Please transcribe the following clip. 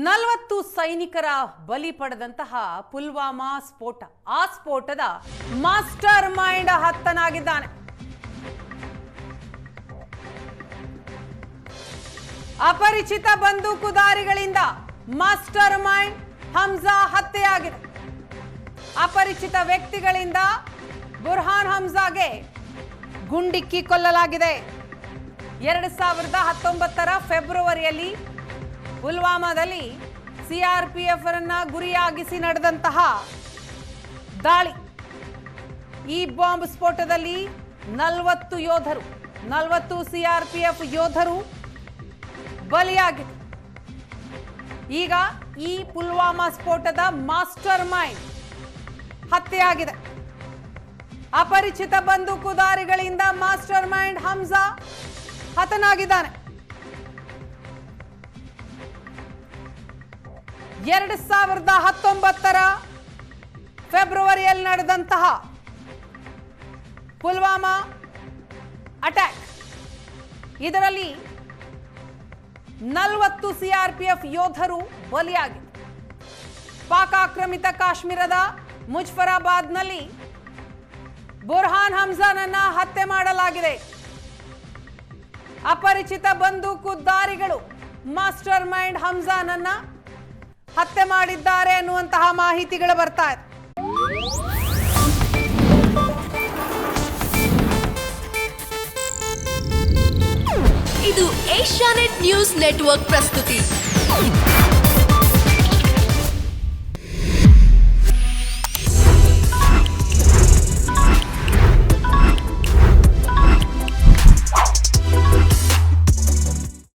40 ಸೈನಿಕರ ಬಲಿ ಪಡೆದಂತಹ ಪುಲ್ವಾಮಾ ಸ್ಫೋಟ. ಆ ಸ್ಫೋಟದ ಮಾಸ್ಟರ್ ಮೈಂಡ್ ಹತನಾಗಿದ್ದಾನೆ. ಅಪರಿಚಿತ ಬಂದೂಕುದಾರಿಗಳಿಂದ ಮಾಸ್ಟರ್ ಮೈಂಡ್ ಹಮ್ಜಾ ಹತ್ಯೆಯಾಗಿದೆ. ಅಪರಿಚಿತ ವ್ಯಕ್ತಿಗಳಿಂದ ಬುರ್ಹಾನ್ ಹಮ್ಜಾಗೆ ಗುಂಡಿಕ್ಕಿ ಕೊಲ್ಲಲಾಗಿದೆ. 2019ರ ಫೆಬ್ರವರಿಯಲ್ಲಿ ಪುಲ್ವಾಮಾದಲ್ಲಿ ಸಿಆರ್ಪಿಎಫ್ ಅನ್ನ ಗುರಿಯಾಗಿಸಿ ನಡೆದಂತಹ ದಾಳಿ. ಈ ಬಾಂಬ್ ಸ್ಫೋಟದಲ್ಲಿ 40 ಸಿಆರ್ಪಿಎಫ್ ಯೋಧರು ಬಲಿಯಾಗಿದೆ. ಈಗ ಈ ಪುಲ್ವಾಮಾ ಸ್ಫೋಟದ ಮಾಸ್ಟರ್ ಮೈಂಡ್ ಹತ್ಯೆಯಾಗಿದೆ. ಅಪರಿಚಿತ ಬಂದೂಕುದಾರಿಗಳಿಂದ ಮಾಸ್ಟರ್ ಮೈಂಡ್ ಹಮ್ಜಾ ಹತನಾಗಿದ್ದಾನೆ. 2019ರ ಫೆಬ್ರವರಿಯಲ್ಲಿ ನಡೆದಂತಹ ಪುಲ್ವಾಮಾ ಅಟ್ಯಾಕ್, ಇದರಲ್ಲಿ 40 ಸಿಆರ್ಪಿಎಫ್ ಯೋಧರು ಬಲಿಯಾಗಿದ್ದಾರೆ. ಪಾಕ್ ಆಕ್ರಮಿತ ಕಾಶ್ಮೀರದ ಮುಜಫರಾಬಾದ್ನಲ್ಲಿ ಬುರ್ಹಾನ್ ಹಮ್ಜಾನನ್ನ ಹತ್ಯೆ ಮಾಡಲಾಗಿದೆ. ಅಪರಿಚಿತ ಬಂದೂಕುದಾರಿಗಳು ಮಾಸ್ಟರ್ ಮೈಂಡ್ ಹಮ್ಜಾನನ್ನ ಹತ್ಯೆ ಮಾಡಿದ್ದಾರೆ ಅನ್ನುವಂತಹ ಮಾಹಿತಿಗಳು ಬರ್ತಾ ಇದೆ. ಇದು ಏಷ್ಯಾನೆಟ್ ನ್ಯೂಸ್ ನೆಟ್ವರ್ಕ್ ಪ್ರಸ್ತುತಿ.